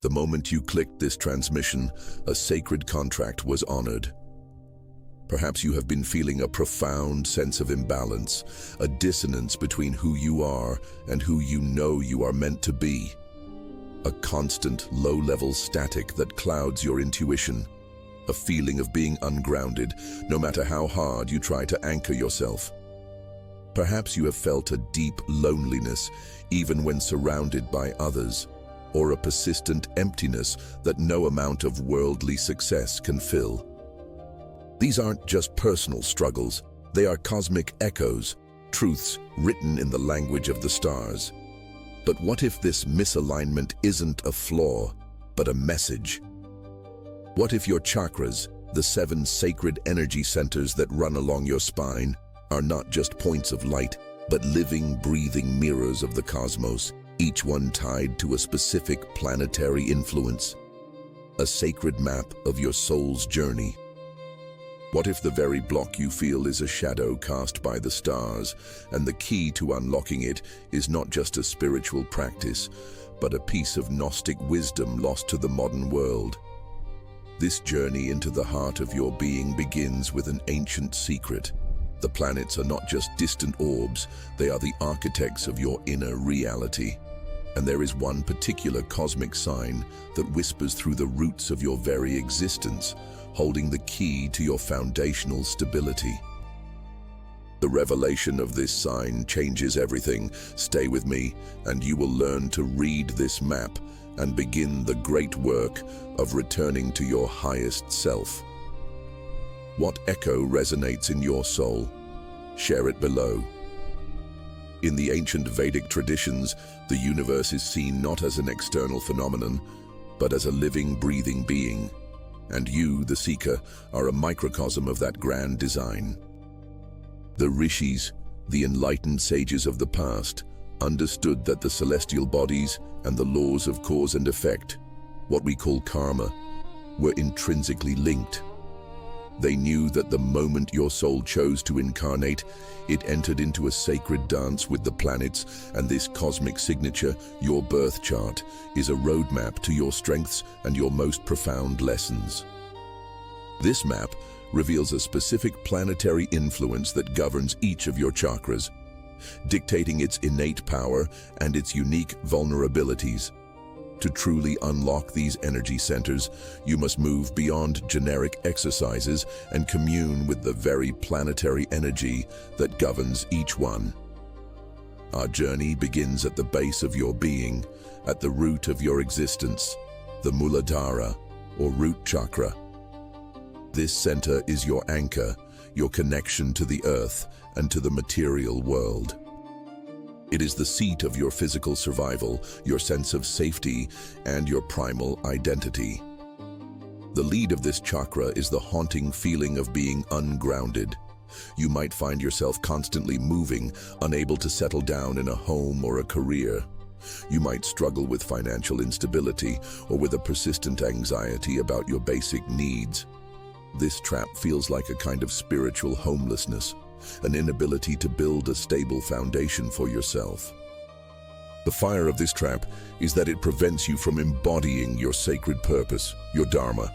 The moment you clicked this transmission, a sacred contract was honored. Perhaps you have been feeling a profound sense of imbalance, a dissonance between who you are and who you know you are meant to be. A constant, low-level static that clouds your intuition. A feeling of being ungrounded, no matter how hard you try to anchor yourself. Perhaps you have felt a deep loneliness, even when surrounded by others, or a persistent emptiness that no amount of worldly success can fill. These aren't just personal struggles, they are cosmic echoes, truths written in the language of the stars. But what if this misalignment isn't a flaw, but a message? What if your chakras, the 7 sacred energy centers that run along your spine, are not just points of light, but living, breathing mirrors of the cosmos, each one tied to a specific planetary influence? A sacred map of your soul's journey. What if the very block you feel is a shadow cast by the stars, and the key to unlocking it is not just a spiritual practice, but a piece of Gnostic wisdom lost to the modern world? This journey into the heart of your being begins with an ancient secret. The planets are not just distant orbs, they are the architects of your inner reality. And there is one particular cosmic sign that whispers through the roots of your very existence, holding the key to your foundational stability. The revelation of this sign changes everything. Stay with me, and you will learn to read this map and begin the great work of returning to your highest self. What echo resonates in your soul? Share it below. In the ancient Vedic traditions, the universe is seen not as an external phenomenon, but as a living, breathing being. And you, the seeker, are a microcosm of that grand design. The rishis, the enlightened sages of the past, understood that the celestial bodies and the laws of cause and effect, what we call karma, were intrinsically linked. They knew that the moment your soul chose to incarnate, it entered into a sacred dance with the planets, and this cosmic signature, your birth chart, is a roadmap to your strengths and your most profound lessons. This map reveals a specific planetary influence that governs each of your chakras, dictating its innate power and its unique vulnerabilities. To truly unlock these energy centers, you must move beyond generic exercises and commune with the very planetary energy that governs each one. Our journey begins at the base of your being, at the root of your existence, the Muladhara, or root chakra. This center is your anchor, your connection to the earth and to the material world. It is the seat of your physical survival, your sense of safety, and your primal identity. The lead of this chakra is the haunting feeling of being ungrounded. You might find yourself constantly moving, unable to settle down in a home or a career. You might struggle with financial instability or with a persistent anxiety about your basic needs. This trap feels like a kind of spiritual homelessness, an inability to build a stable foundation for yourself. The fire of this trap is that it prevents you from embodying your sacred purpose, your dharma.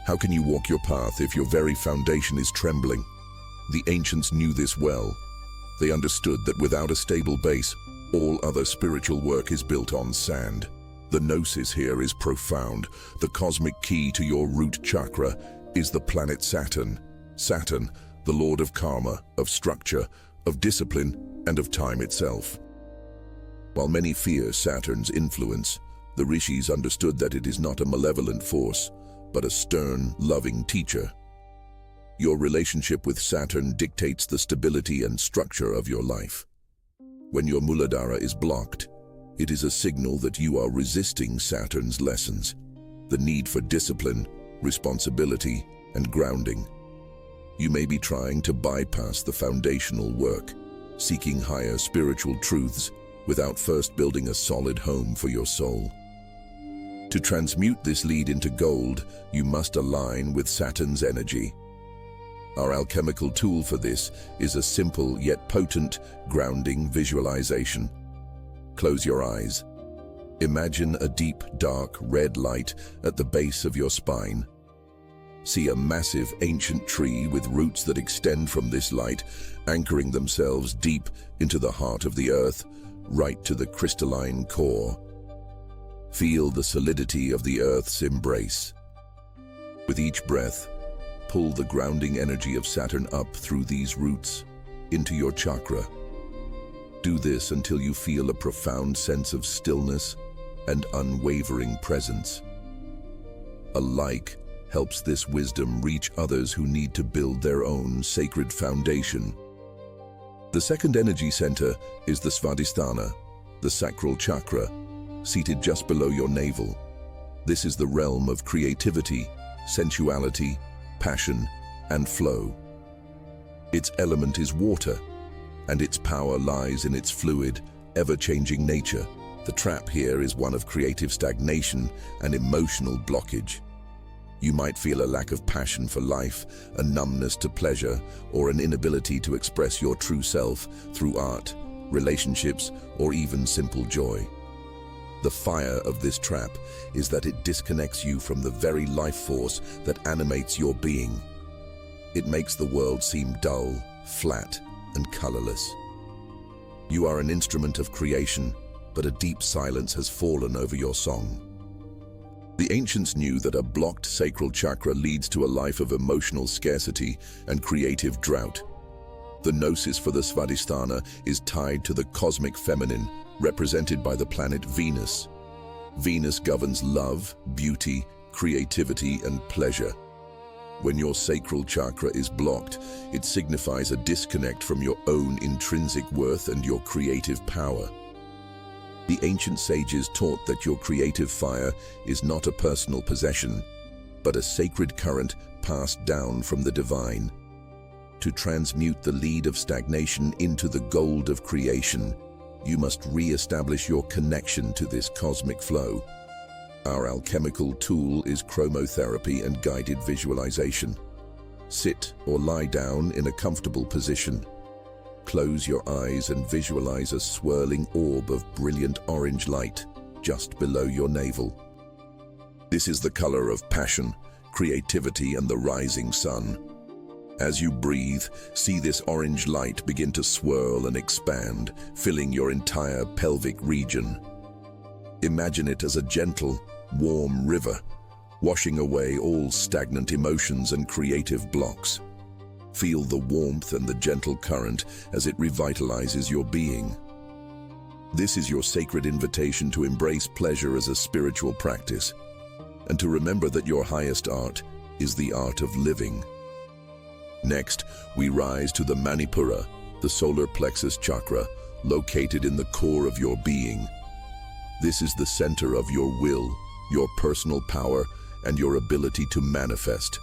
How can you walk your path if your very foundation is trembling? The ancients knew this well. They understood that without a stable base, all other spiritual work is built on sand. The gnosis here is profound. The cosmic key to your root chakra is the planet Saturn. Saturn, the lord of karma, of structure, of discipline, and of time itself. While many fear Saturn's influence, the rishis understood that it is not a malevolent force, but a stern, loving teacher. Your relationship with Saturn dictates the stability and structure of your life. When your Muladhara is blocked, it is a signal that you are resisting Saturn's lessons, the need for discipline, responsibility, and grounding. You may be trying to bypass the foundational work, seeking higher spiritual truths without first building a solid home for your soul. To transmute this lead into gold, you must align with Saturn's energy. Our alchemical tool for this is a simple yet potent grounding visualization. Close your eyes. Imagine a deep, dark, red light at the base of your spine. See a massive, ancient tree with roots that extend from this light, anchoring themselves deep into the heart of the earth, right to the crystalline core. Feel the solidity of the earth's embrace. With each breath, pull the grounding energy of Saturn up through these roots into your chakra. Do this until you feel a profound sense of stillness and unwavering presence. A like helps this wisdom reach others who need to build their own sacred foundation. The second energy center is the Svadhisthana, the sacral chakra, seated just below your navel. This is the realm of creativity, sensuality, passion, and flow. Its element is water, and its power lies in its fluid, ever-changing nature. The trap here is one of creative stagnation and emotional blockage. You might feel a lack of passion for life, a numbness to pleasure, or an inability to express your true self through art, relationships, or even simple joy. The fire of this trap is that it disconnects you from the very life force that animates your being. It makes the world seem dull, flat, and colorless. You are an instrument of creation, but a deep silence has fallen over your song. The ancients knew that a blocked sacral chakra leads to a life of emotional scarcity and creative drought. The gnosis for the Svadhisthana is tied to the cosmic feminine, represented by the planet Venus. Venus governs love, beauty, creativity, and pleasure. When your sacral chakra is blocked, it signifies a disconnect from your own intrinsic worth and your creative power. The ancient sages taught that your creative fire is not a personal possession, but a sacred current passed down from the divine. To transmute the lead of stagnation into the gold of creation, you must re-establish your connection to this cosmic flow. Our alchemical tool is chromotherapy and guided visualization. Sit or lie down in a comfortable position. Close your eyes and visualize a swirling orb of brilliant orange light just below your navel. This is the color of passion, creativity, and the rising sun. As you breathe, see this orange light begin to swirl and expand, filling your entire pelvic region. Imagine it as a gentle, warm river, washing away all stagnant emotions and creative blocks. Feel the warmth and the gentle current as it revitalizes your being. This is your sacred invitation to embrace pleasure as a spiritual practice, and to remember that your highest art is the art of living. Next, we rise to the Manipura, the solar plexus chakra, located in the core of your being. This is the center of your will, your personal power, and your ability to manifest.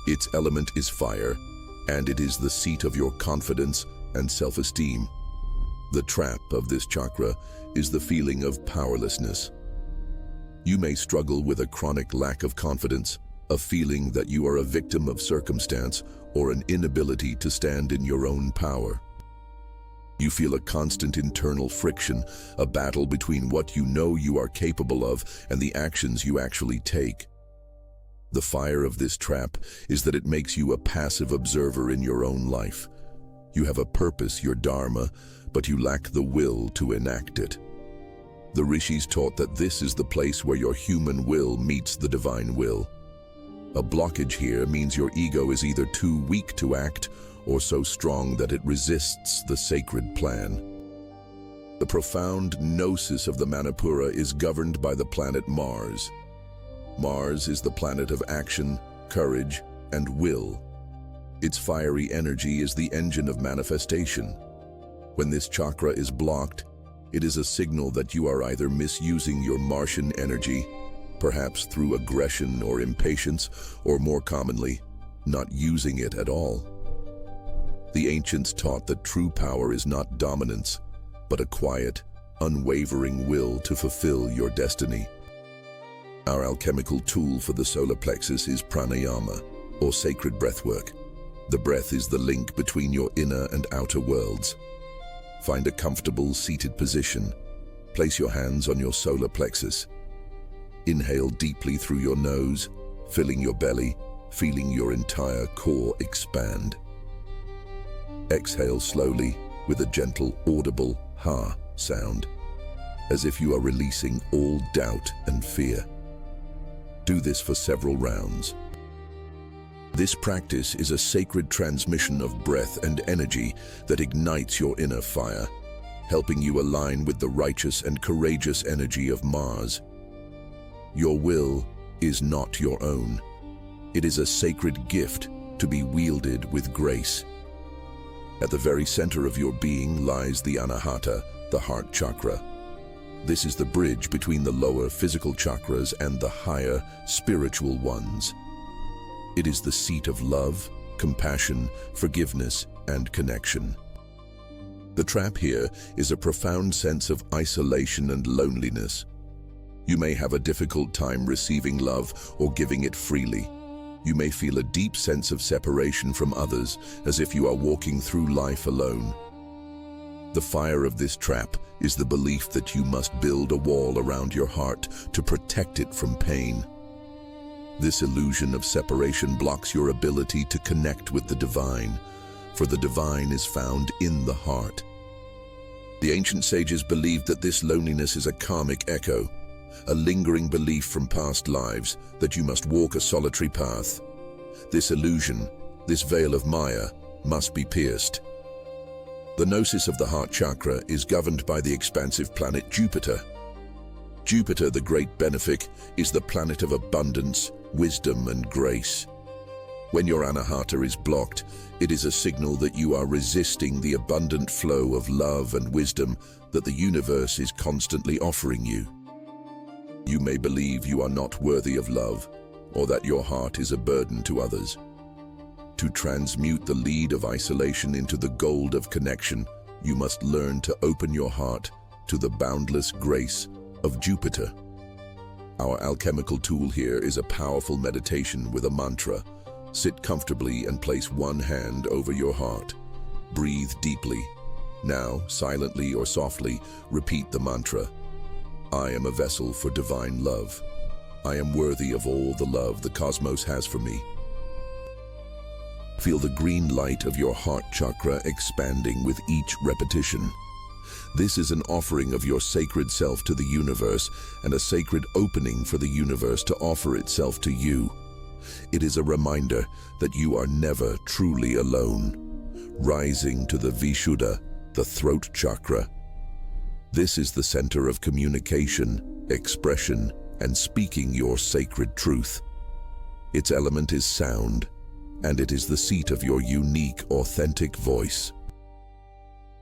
Its element is fire, and it is the seat of your confidence and self-esteem. The trap of this chakra is the feeling of powerlessness. You may struggle with a chronic lack of confidence, a feeling that you are a victim of circumstance, or an inability to stand in your own power. You feel a constant internal friction, a battle between what you know you are capable of and the actions you actually take. The fire of this trap is that it makes you a passive observer in your own life. You have a purpose, your dharma, but you lack the will to enact it. The rishis taught that this is the place where your human will meets the divine will. A blockage here means your ego is either too weak to act or so strong that it resists the sacred plan. The profound gnosis of the Manipura is governed by the planet Mars. Mars is the planet of action, courage, and will. Its fiery energy is the engine of manifestation. When this chakra is blocked, it is a signal that you are either misusing your Martian energy, perhaps through aggression or impatience, or more commonly, not using it at all. The ancients taught that true power is not dominance, but a quiet, unwavering will to fulfill your destiny. Our alchemical tool for the solar plexus is pranayama, or sacred breathwork. The breath is the link between your inner and outer worlds. Find a comfortable seated position. Place your hands on your solar plexus. Inhale deeply through your nose, filling your belly, feeling your entire core expand. Exhale slowly with a gentle, audible ha sound, as if you are releasing all doubt and fear. Do this for several rounds. This practice is a sacred transmission of breath and energy that ignites your inner fire, helping you align with the righteous and courageous energy of Mars. Your will is not your own. It is a sacred gift to be wielded with grace. At the very center of your being lies the Anahata, the heart chakra. This is the bridge between the lower physical chakras and the higher spiritual ones. It is the seat of love, compassion, forgiveness, and connection. The trap here is a profound sense of isolation and loneliness. You may have a difficult time receiving love or giving it freely. You may feel a deep sense of separation from others, as if you are walking through life alone. The fire of this trap is the belief that you must build a wall around your heart to protect it from pain. This illusion of separation blocks your ability to connect with the divine, for the divine is found in the heart. The ancient sages believed that this loneliness is a karmic echo, a lingering belief from past lives that you must walk a solitary path. This illusion, this veil of Maya, must be pierced. The gnosis of the heart chakra is governed by the expansive planet Jupiter. Jupiter, the great benefic, is the planet of abundance, wisdom, and grace. When your Anahata is blocked, it is a signal that you are resisting the abundant flow of love and wisdom that the universe is constantly offering you. You may believe you are not worthy of love, or that your heart is a burden to others. To transmute the lead of isolation into the gold of connection, you must learn to open your heart to the boundless grace of Jupiter. Our alchemical tool here is a powerful meditation with a mantra. Sit comfortably and place one hand over your heart. Breathe deeply. Now, silently or softly, repeat the mantra. I am a vessel for divine love. I am worthy of all the love the cosmos has for me. Feel the green light of your heart chakra expanding with each repetition. This is an offering of your sacred self to the universe and a sacred opening for the universe to offer itself to you. It is a reminder that you are never truly alone. Rising to the Vishuddha, the throat chakra. This is the center of communication, expression, and speaking your sacred truth. Its element is sound, and it is the seat of your unique, authentic voice.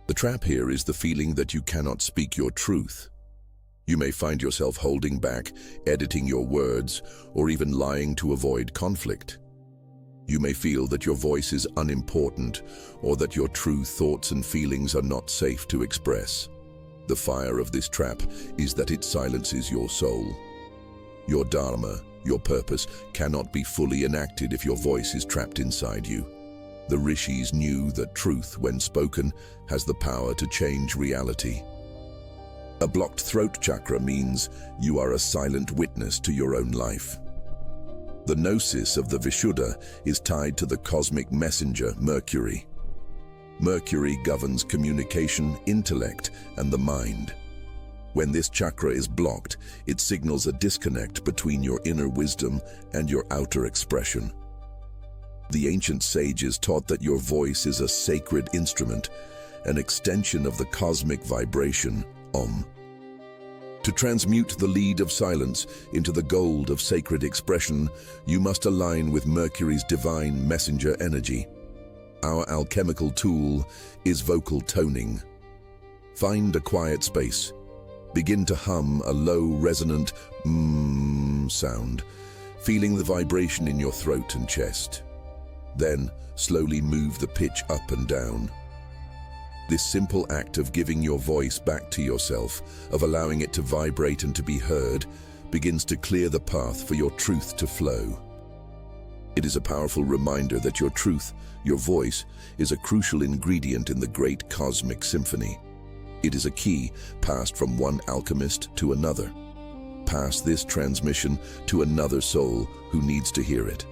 The trap here is the feeling that you cannot speak your truth. You may find yourself holding back, editing your words, or even lying to avoid conflict. You may feel that your voice is unimportant, or that your true thoughts and feelings are not safe to express. The fire of this trap is that it silences your soul. Your dharma, your purpose, cannot be fully enacted if your voice is trapped inside you. The rishis knew that truth, when spoken, has the power to change reality. A blocked throat chakra means you are a silent witness to your own life. The gnosis of the Vishuddha is tied to the cosmic messenger, Mercury. Mercury governs communication, intellect, and the mind. When this chakra is blocked, it signals a disconnect between your inner wisdom and your outer expression. The ancient sages taught that your voice is a sacred instrument, an extension of the cosmic vibration, Om. To transmute the lead of silence into the gold of sacred expression, you must align with Mercury's divine messenger energy. Our alchemical tool is vocal toning. Find a quiet space. Begin to hum a low, resonant sound, feeling the vibration in your throat and chest. Then, slowly move the pitch up and down. This simple act of giving your voice back to yourself, of allowing it to vibrate and to be heard, begins to clear the path for your truth to flow. It is a powerful reminder that your truth, your voice, is a crucial ingredient in the great cosmic symphony. It is a key passed from one alchemist to another. Pass this transmission to another soul who needs to hear it.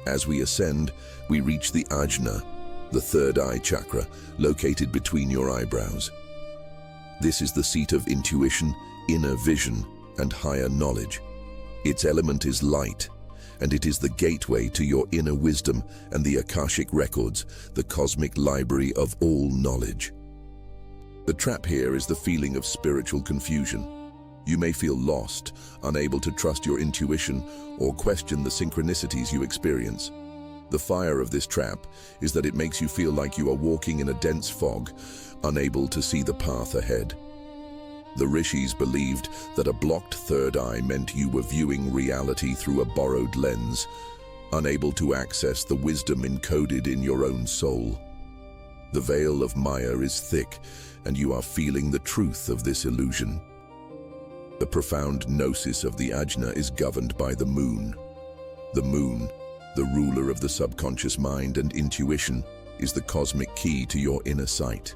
As we ascend, we reach the ajna, the third eye chakra, located between your eyebrows. This is the seat of intuition, inner vision, and higher knowledge. Its element is light, and it is the gateway to your inner wisdom and the Akashic records, the cosmic library of all knowledge. The trap here is the feeling of spiritual confusion. You may feel lost, unable to trust your intuition, or question the synchronicities you experience. The fire of this trap is that it makes you feel like you are walking in a dense fog, unable to see the path ahead. The rishis believed that a blocked third eye meant you were viewing reality through a borrowed lens, unable to access the wisdom encoded in your own soul. The veil of Maya is thick, and you are feeling the truth of this illusion. The profound gnosis of the ajna is governed by the moon. The moon, the ruler of the subconscious mind and intuition, is the cosmic key to your inner sight.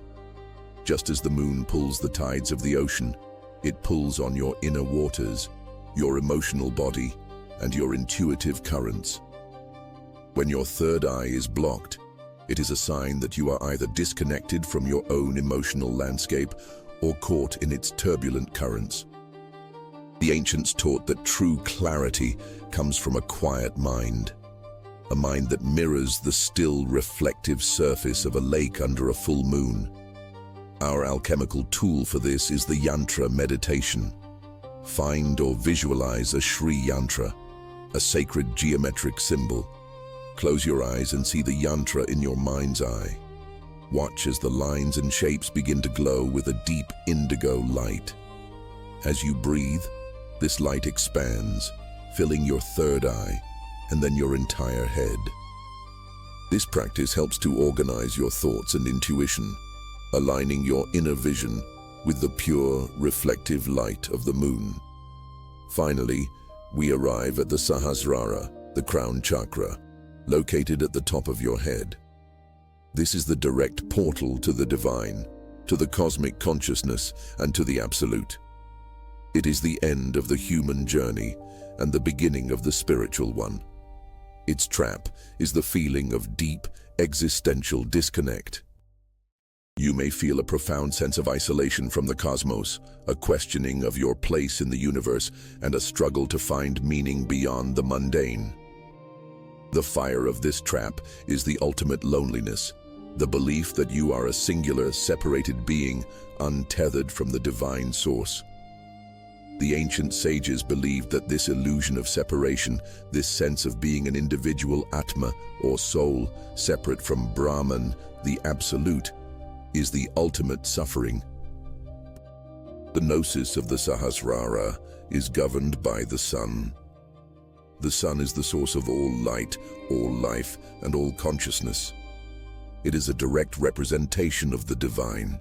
Just as the moon pulls the tides of the ocean, it pulls on your inner waters, your emotional body, and your intuitive currents. When your third eye is blocked, it is a sign that you are either disconnected from your own emotional landscape or caught in its turbulent currents. The ancients taught that true clarity comes from a quiet mind, a mind that mirrors the still, reflective surface of a lake under a full moon. Our alchemical tool for this is the yantra meditation. Find or visualize a Shri yantra, a sacred geometric symbol. Close your eyes and see the yantra in your mind's eye. Watch as the lines and shapes begin to glow with a deep indigo light. As you breathe, this light expands, filling your third eye and then your entire head. This practice helps to organize your thoughts and intuition, aligning your inner vision with the pure, reflective light of the moon. Finally, we arrive at the Sahasrara, the crown chakra, located at the top of your head. This is the direct portal to the divine, to the cosmic consciousness, and to the absolute. It is the end of the human journey and the beginning of the spiritual one. Its trap is the feeling of deep, existential disconnect. You may feel a profound sense of isolation from the cosmos, a questioning of your place in the universe, and a struggle to find meaning beyond the mundane. The fire of this trap is the ultimate loneliness, the belief that you are a singular, separated being, untethered from the divine source. The ancient sages believed that this illusion of separation, this sense of being an individual Atma or soul, separate from Brahman, the Absolute, is the ultimate suffering. The gnosis of the Sahasrara is governed by the sun. The sun is the source of all light, all life, and all consciousness. It is a direct representation of the divine.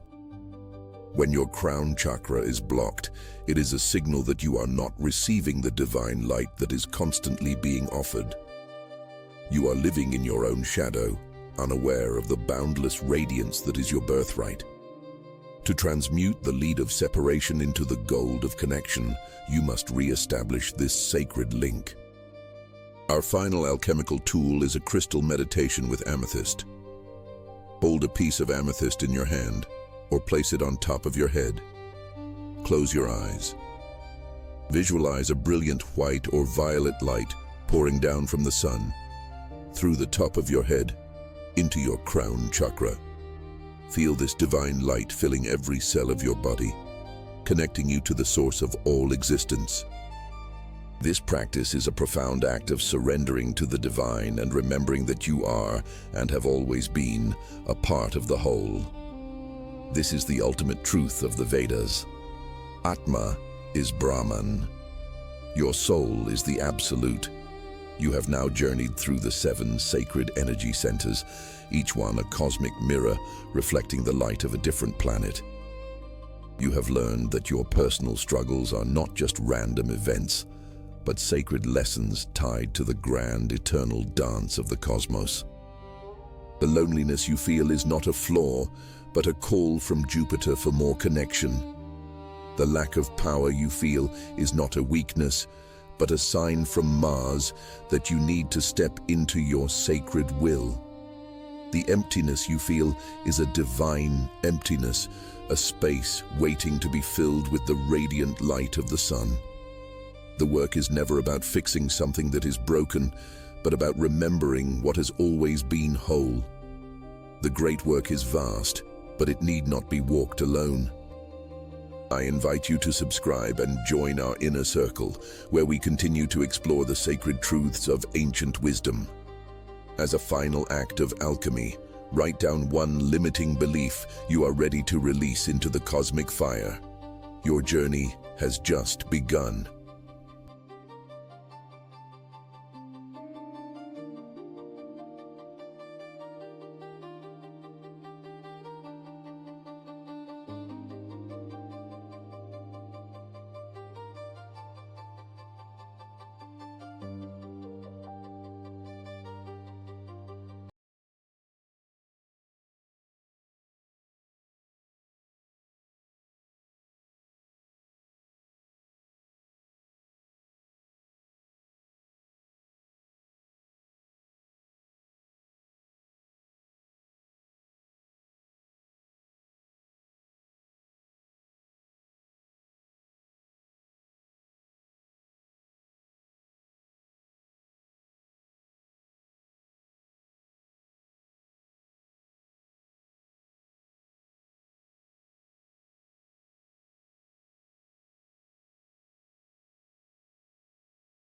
When your crown chakra is blocked, it is a signal that you are not receiving the divine light that is constantly being offered. You are living in your own shadow, unaware of the boundless radiance that is your birthright. To transmute the lead of separation into the gold of connection, you must re-establish this sacred link. Our final alchemical tool is a crystal meditation with amethyst. Hold a piece of amethyst in your hand, or place it on top of your head. Close your eyes. Visualize a brilliant white or violet light pouring down from the sun, through the top of your head, into your crown chakra. Feel this divine light filling every cell of your body, connecting you to the source of all existence. This practice is a profound act of surrendering to the divine and remembering that you are, and have always been, a part of the whole. This is the ultimate truth of the Vedas. Atma is Brahman. Your soul is the Absolute. You have now journeyed through the 7 sacred energy centers, each one a cosmic mirror reflecting the light of a different planet. You have learned that your personal struggles are not just random events, but sacred lessons tied to the grand, eternal dance of the cosmos. The loneliness you feel is not a flaw, but a call from Jupiter for more connection. The lack of power you feel is not a weakness, but a sign from Mars that you need to step into your sacred will. The emptiness you feel is a divine emptiness, a space waiting to be filled with the radiant light of the sun. The work is never about fixing something that is broken, but about remembering what has always been whole. The great work is vast, but it need not be walked alone. I invite you to subscribe and join our inner circle, where we continue to explore the sacred truths of ancient wisdom. As a final act of alchemy, write down one limiting belief you are ready to release into the cosmic fire. Your journey has just begun.